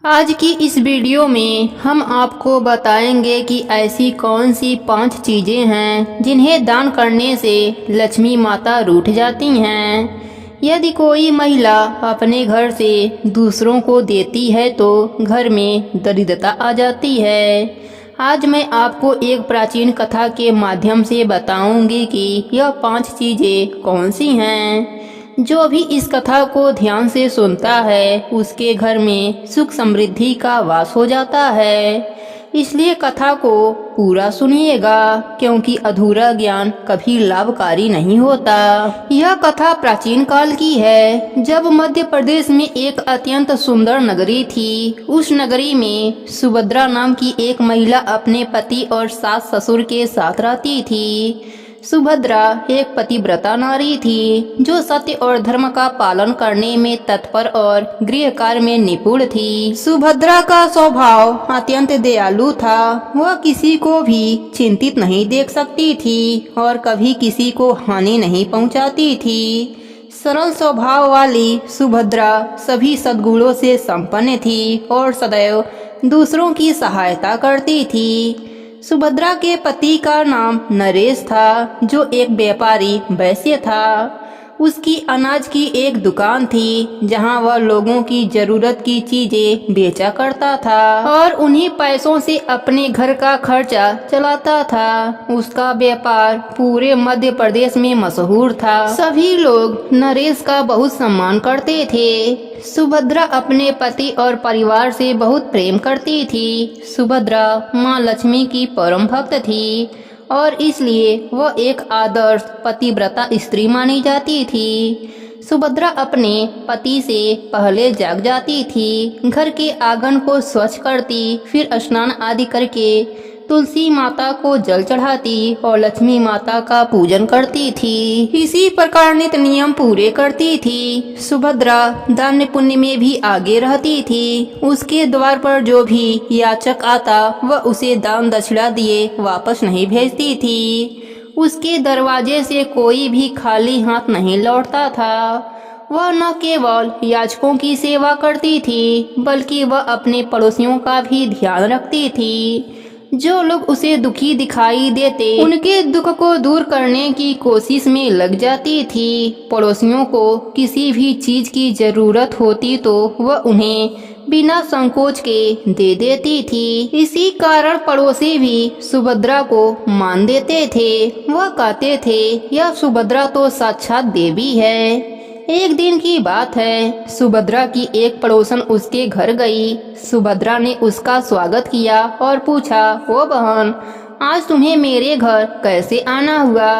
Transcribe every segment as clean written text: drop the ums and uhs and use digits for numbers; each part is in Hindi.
आज की इस वीडियो में हम आपको बताएंगे कि ऐसी कौन सी 5 चीज़ें हैं जिन्हें दान करने से लक्ष्मी माता रूठ जाती हैं। यदि कोई महिला अपने घर से दूसरों को देती है तो घर में दरिद्रता आ जाती है। आज मैं आपको एक प्राचीन कथा के माध्यम से बताऊंगी कि यह 5 चीज़ें कौन सी हैं। जो भी इस कथा को ध्यान से सुनता है उसके घर में सुख समृद्धि का वास हो जाता है। इसलिए कथा को पूरा सुनिएगा, क्योंकि अधूरा ज्ञान कभी लाभकारी नहीं होता। यह कथा प्राचीन काल की है, जब मध्य प्रदेश में एक अत्यंत सुंदर नगरी थी। उस नगरी में सुभद्रा नाम की एक महिला अपने पति और सास ससुर के साथ रहती थी। सुभद्रा एक पतिव्रता नारी थी जो सत्य और धर्म का पालन करने में तत्पर और गृह कार्य में निपुण थी। सुभद्रा का स्वभाव अत्यंत दयालु था। वह किसी को भी चिंतित नहीं देख सकती थी और कभी किसी को हानि नहीं पहुंचाती थी। सरल स्वभाव वाली सुभद्रा सभी सद्गुणों से संपन्न थी और सदैव दूसरों की सहायता करती थी। सुभद्रा के पति का नाम नरेश था, जो एक व्यापारी वैश्य था। उसकी अनाज की एक दुकान थी जहां वह लोगों की जरूरत की चीजें बेचा करता था और उन्हीं पैसों से अपने घर का खर्चा चलाता था। उसका व्यापार पूरे मध्य प्रदेश में मशहूर था। सभी लोग नरेश का बहुत सम्मान करते थे। सुभद्रा अपने पति और परिवार से बहुत प्रेम करती थी। सुभद्रा माँ लक्ष्मी की परम भक्त थी और इसलिए वह एक आदर्श पतिव्रता स्त्री मानी जाती थी। सुभद्रा अपने पति से पहले जाग जाती थी, घर के आंगन को स्वच्छ करती, फिर स्नान आदि करके तुलसी माता को जल चढ़ाती और लक्ष्मी माता का पूजन करती थी। इसी प्रकार नित्य नियम पूरे करती थी। सुभद्रा दान पुण्य में भी आगे रहती थी। उसके द्वार पर जो भी याचक आता वह उसे दान दक्षिणा दिए वापस नहीं भेजती थी। उसके दरवाजे से कोई भी खाली हाथ नहीं लौटता था। वह न केवल याचकों की सेवा करती थी बल्कि वह अपने पड़ोसियों का भी ध्यान रखती थी। जो लोग उसे दुखी दिखाई देते उनके दुख को दूर करने की कोशिश में लग जाती थी। पड़ोसियों को किसी भी चीज की जरूरत होती तो वह उन्हें बिना संकोच के दे देती थी। इसी कारण पड़ोसी भी सुभद्रा को मान देते थे। वह कहते थे, यह सुभद्रा तो साक्षात देवी है। एक दिन की बात है, सुभद्रा की एक पड़ोसन उसके घर गई। सुभद्रा ने उसका स्वागत किया और पूछा, ओ बहन, आज तुम्हें मेरे घर कैसे आना हुआ?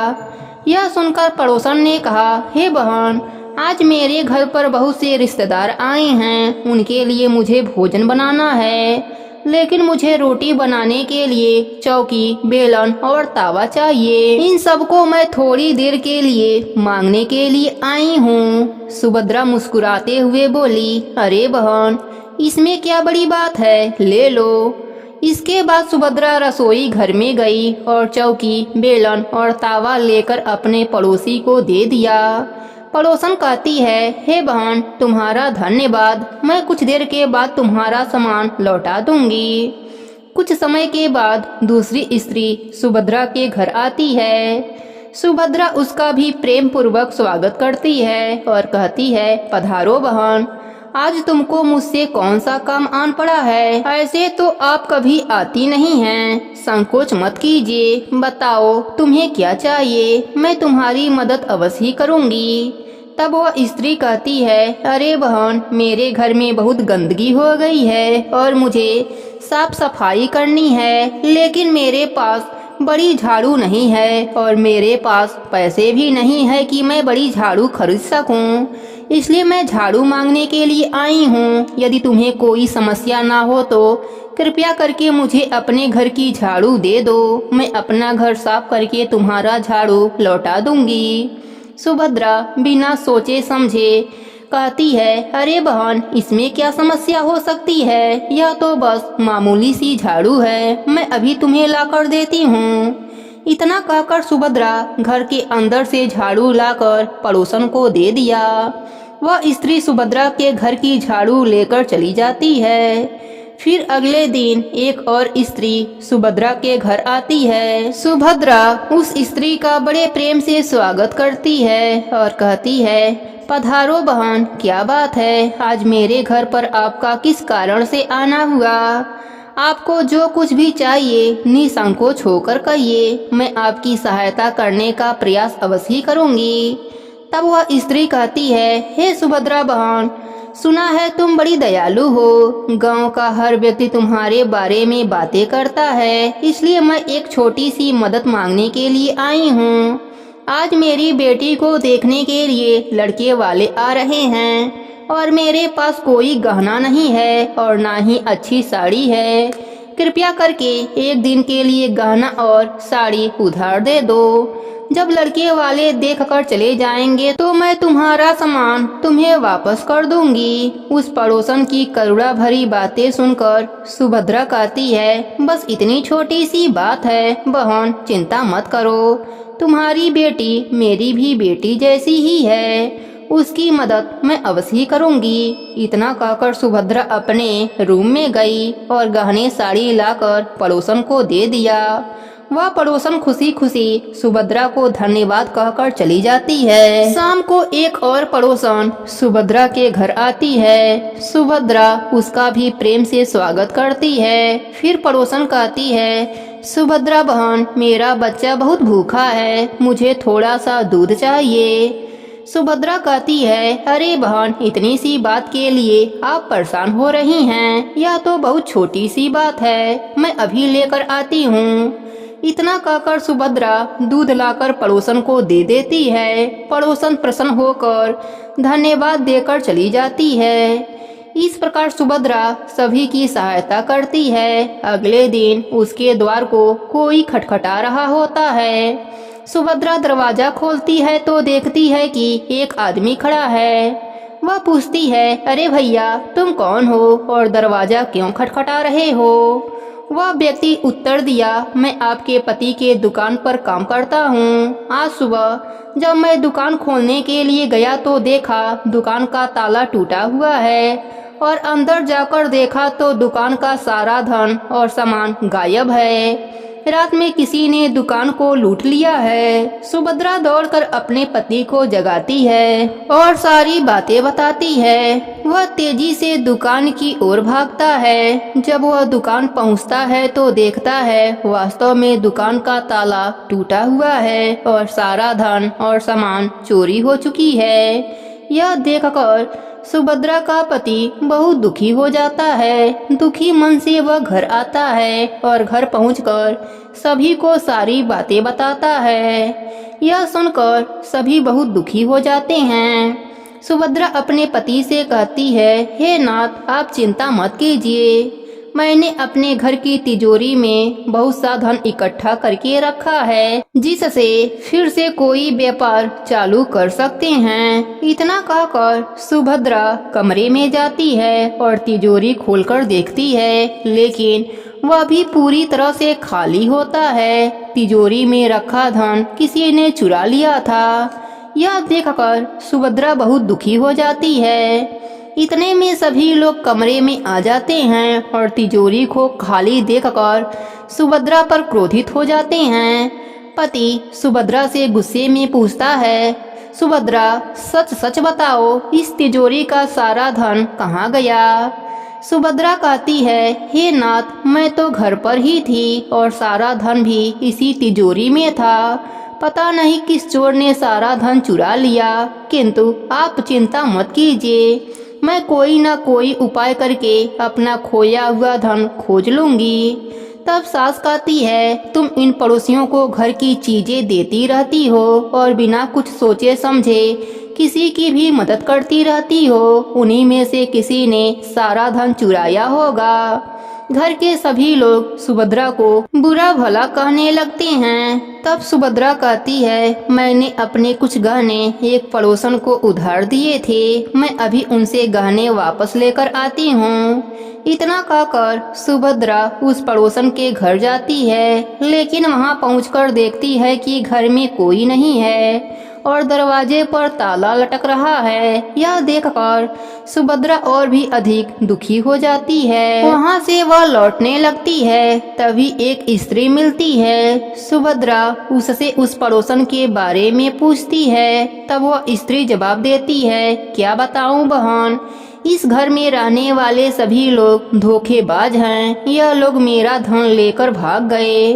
यह सुनकर पड़ोसन ने कहा, हे बहन, आज मेरे घर पर बहुत से रिश्तेदार आए हैं। उनके लिए मुझे भोजन बनाना है, लेकिन मुझे रोटी बनाने के लिए चौकी, बेलन और तावा चाहिए। इन सबको मैं थोड़ी देर के लिए मांगने के लिए आई हूँ। सुभद्रा मुस्कुराते हुए बोली, अरे बहन, इसमें क्या बड़ी बात है, ले लो। इसके बाद सुभद्रा रसोई घर में गई और चौकी, बेलन और तावा लेकर अपने पड़ोसी को दे दिया। पड़ोसन कहती है, हे बहन, तुम्हारा धन्यवाद, मैं कुछ देर के बाद तुम्हारा सामान लौटा दूंगी। कुछ समय के बाद दूसरी स्त्री सुभद्रा के घर आती है। सुभद्रा उसका भी प्रेम पूर्वक स्वागत करती है और कहती है, पधारो बहन, आज तुमको मुझसे कौन सा काम आन पड़ा है? ऐसे तो आप कभी आती नहीं हैं। संकोच मत कीजिए, बताओ तुम्हें क्या चाहिए, मैं तुम्हारी मदद अवश्य ही करूंगी। तब वह स्त्री कहती है, अरे बहन, मेरे घर में बहुत गंदगी हो गई है और मुझे साफ सफाई करनी है, लेकिन मेरे पास बड़ी झाड़ू नहीं है और मेरे पास पैसे भी नहीं है कि मैं बड़ी झाड़ू खरीद सकूं। इसलिए मैं झाड़ू मांगने के लिए आई हूँ। यदि तुम्हें कोई समस्या ना हो तो कृपया करके मुझे अपने घर की झाड़ू दे दो। मैं अपना घर साफ करके तुम्हारा झाड़ू लौटा दूंगी। सुभद्रा बिना सोचे समझे कहती है, अरे बहन, इसमें क्या समस्या हो सकती है? यह तो बस मामूली सी झाड़ू है, मैं अभी तुम्हें ला कर देती हूँ। इतना कहकर सुभद्रा घर के अंदर से झाड़ू लाकर पड़ोसन को दे दिया। वह स्त्री सुभद्रा के घर की झाड़ू लेकर चली जाती है। फिर अगले दिन एक और स्त्री सुभद्रा के घर आती है। सुभद्रा उस स्त्री का बड़े प्रेम से स्वागत करती है और कहती है, पधारो बहन, क्या बात है, आज मेरे घर पर आपका किस कारण से आना हुआ? आपको जो कुछ भी चाहिए निसंकोच होकर कहिए, मैं आपकी सहायता करने का प्रयास अवश्य ही करूंगी। तब वह स्त्री कहती है, हे सुभद्रा बहन, सुना है तुम बड़ी दयालु हो, गांव का हर व्यक्ति तुम्हारे बारे में बातें करता है, इसलिए मैं एक छोटी सी मदद मांगने के लिए आई हूँ। आज मेरी बेटी को देखने के लिए लड़के वाले आ रहे हैं और मेरे पास कोई गहना नहीं है और ना ही अच्छी साड़ी है। कृपया करके एक दिन के लिए गहना और साड़ी उधार दे दो। जब लड़के वाले देखकर चले जाएंगे तो मैं तुम्हारा सामान तुम्हें वापस कर दूंगी। उस पड़ोसन की करुणा भरी बातें सुनकर सुभद्रा कहती है, बस इतनी छोटी सी बात है बहन, चिंता मत करो, तुम्हारी बेटी मेरी भी बेटी जैसी ही है, उसकी मदद मैं अवश्य ही करूंगी। इतना कहकर सुभद्रा अपने रूम में गई और गहने साड़ी लाकर पड़ोसन को दे दिया। वह पड़ोसन खुशी खुशी सुभद्रा को धन्यवाद कहकर चली जाती है। शाम को एक और पड़ोसन सुभद्रा के घर आती है। सुभद्रा उसका भी प्रेम से स्वागत करती है। फिर पड़ोसन कहती है, सुभद्रा बहन, मेरा बच्चा बहुत भूखा है, मुझे थोड़ा सा दूध चाहिए। सुभद्रा कहती है, अरे बहन, इतनी सी बात के लिए आप परेशान हो रही हैं, यह तो बहुत छोटी सी बात है, मैं अभी लेकर आती हूँ। इतना कहकर सुभद्रा दूध लाकर पड़ोसन को दे देती है। पड़ोसन प्रसन्न होकर धन्यवाद देकर चली जाती है। इस प्रकार सुभद्रा सभी की सहायता करती है। अगले दिन उसके द्वार को कोई खटखटा रहा होता है। सुभद्रा दरवाजा खोलती है तो देखती है कि एक आदमी खड़ा है। वह पूछती है, अरे भैया, तुम कौन हो और दरवाजा क्यों खटखटा रहे हो? वह व्यक्ति उत्तर दिया, मैं आपके पति के दुकान पर काम करता हूँ। आज सुबह जब मैं दुकान खोलने के लिए गया तो देखा दुकान का ताला टूटा हुआ है और अंदर जाकर देखा तो दुकान का सारा धन और सामान गायब है। रात में किसी ने दुकान को लूट लिया है। सुभद्रा दौड़कर अपने पति को जगाती है और सारी बातें बताती है। वह तेजी से दुकान की ओर भागता है। जब वह दुकान पहुंचता है तो देखता है वास्तव में दुकान का ताला टूटा हुआ है और सारा धन और सामान चोरी हो चुकी है। यह देखकर सुभद्रा का पति बहुत दुखी हो जाता है। दुखी मन से वह घर आता है और घर पहुंचकर सभी को सारी बातें बताता है। यह सुनकर सभी बहुत दुखी हो जाते हैं। सुभद्रा अपने पति से कहती है, हे नाथ, आप चिंता मत कीजिए, मैंने अपने घर की तिजोरी में बहुत सा धन इकट्ठा करके रखा है जिससे फिर से कोई व्यापार चालू कर सकते हैं। इतना कहकर सुभद्रा कमरे में जाती है और तिजोरी खोलकर देखती है, लेकिन वह भी पूरी तरह से खाली होता है। तिजोरी में रखा धन किसी ने चुरा लिया था। यह देखकर सुभद्रा बहुत दुखी हो जाती है। इतने में सभी लोग कमरे में आ जाते हैं और तिजोरी को खाली देखकर सुभद्रा पर क्रोधित हो जाते हैं। पति सुभद्रा से गुस्से में पूछता है, सुभद्रा, सच सच बताओ, इस तिजोरी का सारा धन कहाँ गया? सुभद्रा कहती है, हे नाथ, मैं तो घर पर ही थी और सारा धन भी इसी तिजोरी में था। पता नहीं किस चोर ने सारा धन चुरा लिया, किंतु आप चिंता मत कीजिए, मैं कोई ना कोई उपाय करके अपना खोया हुआ धन खोज लूंगी। तब सास कहती है, तुम इन पड़ोसियों को घर की चीजें देती रहती हो और बिना कुछ सोचे समझे किसी की भी मदद करती रहती हो, उन्हीं में से किसी ने सारा धन चुराया होगा। घर के सभी लोग सुभद्रा को बुरा भला कहने लगते हैं। तब सुभद्रा कहती है, मैंने अपने कुछ गहने एक पड़ोसन को उधार दिए थे, मैं अभी उनसे गहने वापस लेकर आती हूँ। इतना कहकर सुभद्रा उस पड़ोसन के घर जाती है, लेकिन वहाँ पहुँचकर देखती है कि घर में कोई नहीं है। और दरवाजे पर ताला लटक रहा है। यह देखकर सुभद्रा और भी अधिक दुखी हो जाती है। वहाँ से वह लौटने लगती है, तभी एक स्त्री मिलती है। सुभद्रा उससे उस पड़ोसन के बारे में पूछती है। तब वह स्त्री जवाब देती है, क्या बताऊं बहन, इस घर में रहने वाले सभी लोग धोखेबाज हैं। यह लोग मेरा धन लेकर भाग गए।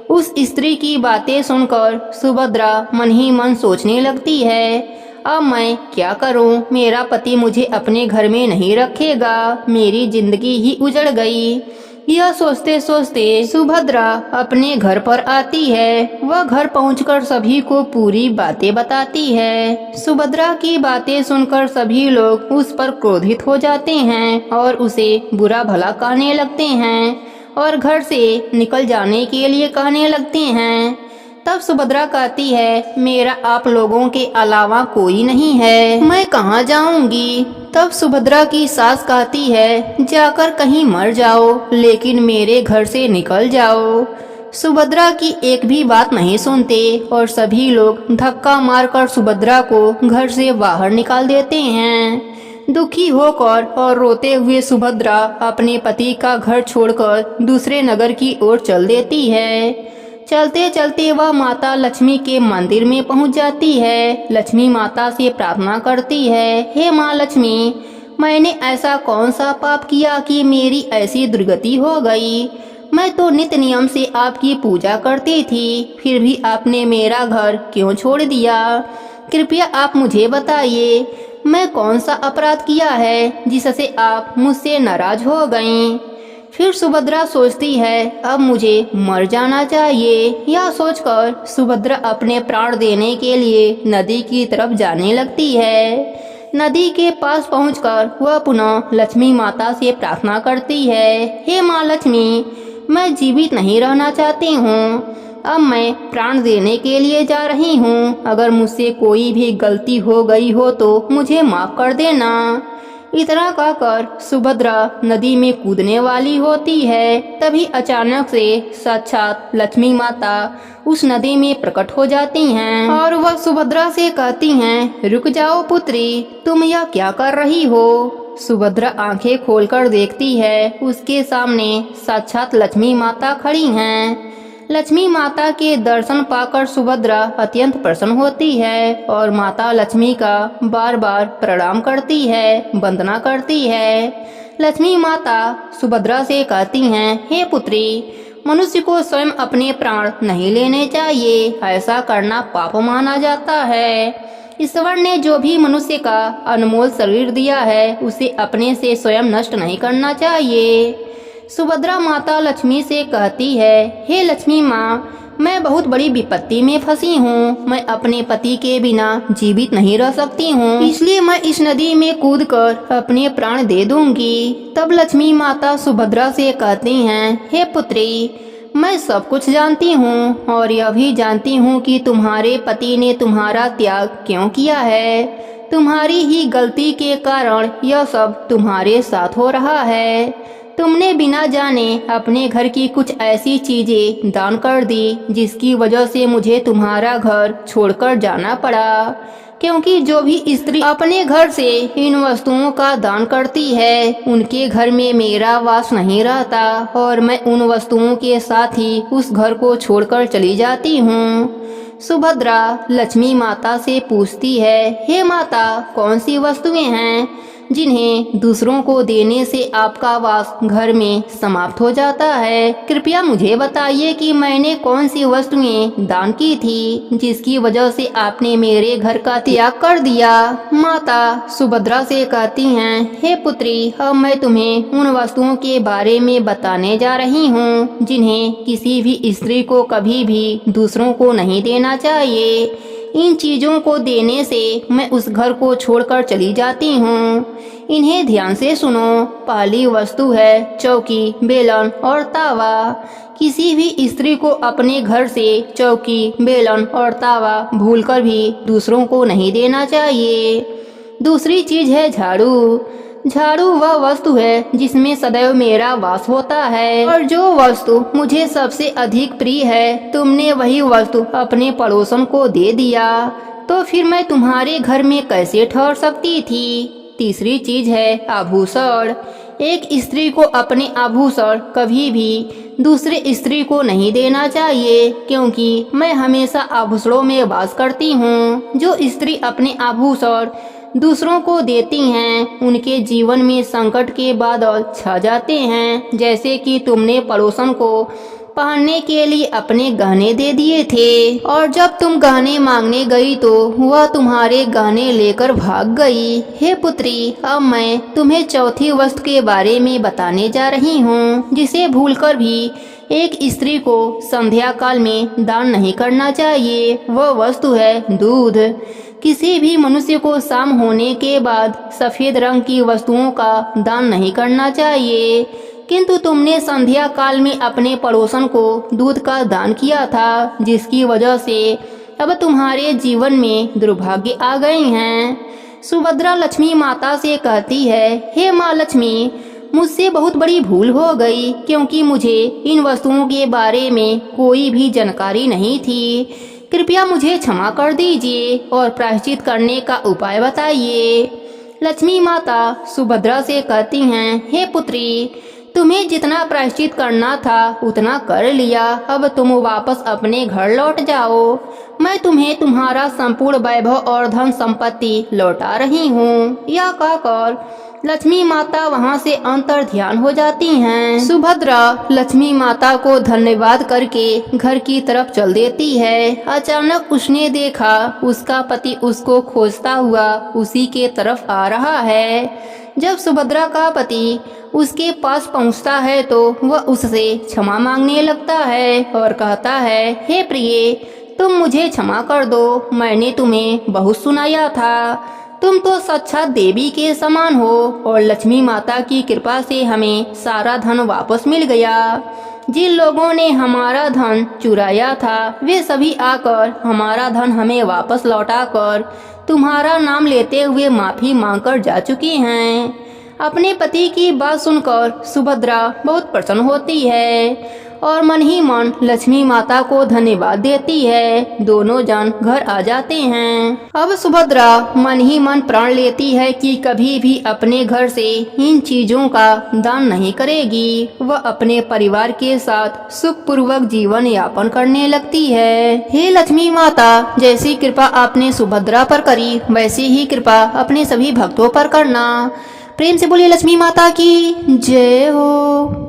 उस स्त्री की बातें सुनकर सुभद्रा मन ही मन सोचने लगती है, अब मैं क्या करूं? मेरा पति मुझे अपने घर में नहीं रखेगा, मेरी जिंदगी ही उजड़ गई। यह सोचते सोचते सुभद्रा अपने घर पर आती है। वह घर पहुंचकर सभी को पूरी बातें बताती है। सुभद्रा की बातें सुनकर सभी लोग उस पर क्रोधित हो जाते हैं और उसे बुरा भला कहने लगते हैं और घर से निकल जाने के लिए कहने लगते हैं। तब सुभद्रा कहती है, मेरा आप लोगों के अलावा कोई नहीं है, मैं कहाँ जाऊंगी? तब सुभद्रा की सास कहती है, जाकर कहीं मर जाओ, लेकिन मेरे घर से निकल जाओ। सुभद्रा की एक भी बात नहीं सुनते और सभी लोग धक्का मारकर सुभद्रा को घर से बाहर निकाल देते हैं। दुखी होकर और रोते हुए सुभद्रा अपने पति का घर छोड़कर दूसरे नगर की ओर चल देती है। चलते चलते वह माता लक्ष्मी के मंदिर में पहुंच जाती है। लक्ष्मी माता से प्रार्थना करती है, हे माँ लक्ष्मी, मैंने ऐसा कौन सा पाप किया कि मेरी ऐसी दुर्गति हो गई? मैं तो नित्य नियम से आपकी पूजा करती थी, फिर भी आपने मेरा घर क्यों छोड़ दिया? कृपया आप मुझे बताइए, मैं कौन सा अपराध किया है जिससे आप मुझसे नाराज हो गईं? फिर सुभद्रा सोचती है, अब मुझे मर जाना चाहिए। यह सोचकर सुभद्रा अपने प्राण देने के लिए नदी की तरफ जाने लगती है। नदी के पास पहुंचकर वह पुनः लक्ष्मी माता से प्रार्थना करती है, हे माँ लक्ष्मी, मैं जीवित नहीं रहना चाहती हूँ, अब मैं प्राण देने के लिए जा रही हूँ। अगर मुझसे कोई भी गलती हो गई हो तो मुझे माफ कर देना। इतना कहकर सुभद्रा नदी में कूदने वाली होती है। तभी अचानक से साक्षात लक्ष्मी माता उस नदी में प्रकट हो जाती हैं और वह सुभद्रा से कहती हैं, रुक जाओ पुत्री, तुम यह क्या कर रही हो? सुभद्रा आंखें खोलकर देखती है, उसके सामने साक्षात लक्ष्मी माता खड़ी हैं। लक्ष्मी माता के दर्शन पाकर सुभद्रा अत्यंत प्रसन्न होती है और माता लक्ष्मी का बार बार प्रणाम करती है, वंदना करती है। लक्ष्मी माता सुभद्रा से कहती हैं, हे पुत्री, मनुष्य को स्वयं अपने प्राण नहीं लेने चाहिए, ऐसा करना पाप माना जाता है। ईश्वर ने जो भी मनुष्य का अनमोल शरीर दिया है, उसे अपने से स्वयं नष्ट नहीं करना चाहिए। सुभद्रा माता लक्ष्मी से कहती है, हे लक्ष्मी माँ, मैं बहुत बड़ी विपत्ति में फंसी हूँ, मैं अपने पति के बिना जीवित नहीं रह सकती हूँ, इसलिए मैं इस नदी में कूदकर अपने प्राण दे दूंगी। तब लक्ष्मी माता सुभद्रा से कहती हैं, हे पुत्री, मैं सब कुछ जानती हूँ और यह भी जानती हूँ कि तुम्हारे पति ने तुम्हारा त्याग क्यों किया है। तुम्हारी ही गलती के कारण यह सब तुम्हारे साथ हो रहा है। तुमने बिना जाने अपने घर की कुछ ऐसी चीजें दान कर दी जिसकी वजह से मुझे तुम्हारा घर छोड़कर जाना पड़ा। क्योंकि जो भी स्त्री अपने घर से इन वस्तुओं का दान करती है, उनके घर में मेरा वास नहीं रहता और मैं उन वस्तुओं के साथ ही उस घर को छोड़कर चली जाती हूँ। सुभद्रा लक्ष्मी माता से पूछती है, हे माता, कौन सी वस्तुएं हैं जिन्हें दूसरों को देने से आपका वास घर में समाप्त हो जाता है? कृपया मुझे बताइए कि मैंने कौन सी वस्तुएं दान की थी जिसकी वजह से आपने मेरे घर का त्याग कर दिया। माता सुभद्रा से कहती हैं, हे पुत्री, अब मैं तुम्हें उन वस्तुओं के बारे में बताने जा रही हूँ जिन्हें किसी भी स्त्री को कभी भी दूसरों को नहीं देना चाहिए। इन चीजों को देने से मैं उस घर को छोड़कर चली जाती हूँ। इन्हें ध्यान से सुनो। पहली वस्तु है चौकी, बेलन और तावा। किसी भी स्त्री को अपने घर से चौकी, बेलन और तावा भूलकर भी दूसरों को नहीं देना चाहिए। दूसरी चीज है झाड़ू। झाड़ू वह वस्तु है जिसमें सदैव मेरा वास होता है और जो वस्तु मुझे सबसे अधिक प्रिय है, तुमने वही वस्तु अपने पड़ोसन को दे दिया। तो फिर मैं तुम्हारे घर में कैसे ठहर सकती थी। तीसरी चीज है आभूषण। एक स्त्री को अपने आभूषण कभी भी दूसरे स्त्री को नहीं देना चाहिए, क्योंकि मैं हमेशा आभूषणों में वास करती हूँ। जो स्त्री अपने आभूषण दूसरों को देती हैं, उनके जीवन में संकट के बादल छा जाते हैं। जैसे कि तुमने पड़ोसन को पहनने के लिए अपने गहने दे दिए थे, और जब तुम गहने मांगने गई तो वह तुम्हारे गहने लेकर भाग गई। हे पुत्री, अब मैं तुम्हें चौथी वस्तु के बारे में बताने जा रही हूँ, जिसे भूलकर भी एक स्त्री को संध्या काल में दान नहीं करना चाहिए। वह वस्तु है दूध। किसी भी मनुष्य को शाम होने के बाद सफेद रंग की वस्तुओं का दान नहीं करना चाहिए, किंतु तुमने संध्या काल में अपने पड़ोसन को दूध का दान किया था, जिसकी वजह से अब तुम्हारे जीवन में दुर्भाग्य आ गए हैं। सुभद्रा लक्ष्मी माता से कहती है, हे माँ लक्ष्मी, मुझसे बहुत बड़ी भूल हो गई, क्योंकि मुझे इन वस्तुओं के बारे में कोई भी जानकारी नहीं थी। कृपया मुझे क्षमा कर दीजिए और प्रायश्चित करने का उपाय बताइए। लक्ष्मी माता सुभद्रा से कहती हैं, हे पुत्री, तुम्हें जितना प्रायश्चित करना था उतना कर लिया। अब तुम वापस अपने घर लौट जाओ। मैं तुम्हें तुम्हारा संपूर्ण वैभव और धन संपत्ति लौटा रही हूँ। यह कहकर लक्ष्मी माता वहाँ से अंतर ध्यान हो जाती हैं। सुभद्रा लक्ष्मी माता को धन्यवाद करके घर की तरफ चल देती है। अचानक उसने देखा उसका पति उसको खोजता हुआ उसी के तरफ आ रहा है। जब सुभद्रा का पति उसके पास पहुंचता है तो वह उससे क्षमा मांगने लगता है और कहता है, हे प्रिय, तुम मुझे क्षमा कर दो। मैंने तुम्हें बहुत सुनाया था। तुम तो साक्षात देवी के समान हो और लक्ष्मी माता की कृपा से हमें सारा धन वापस मिल गया। जिन लोगों ने हमारा धन चुराया था वे सभी आकर हमारा धन हमें वापस लौटाकर तुम्हारा नाम लेते हुए माफी मांगकर जा चुके हैं। अपने पति की बात सुनकर सुभद्रा बहुत प्रसन्न होती है और मन ही मन लक्ष्मी माता को धन्यवाद देती है। दोनों जन घर आ जाते हैं। अब सुभद्रा मन ही मन प्रण लेती है कि कभी भी अपने घर से इन चीजों का दान नहीं करेगी। वह अपने परिवार के साथ सुखपूर्वक जीवन यापन करने लगती है। हे लक्ष्मी माता, जैसी कृपा आपने सुभद्रा पर करी वैसी ही कृपा अपने सभी भक्तों पर करना। प्रेम से बोलिए लक्ष्मी माता की जय हो।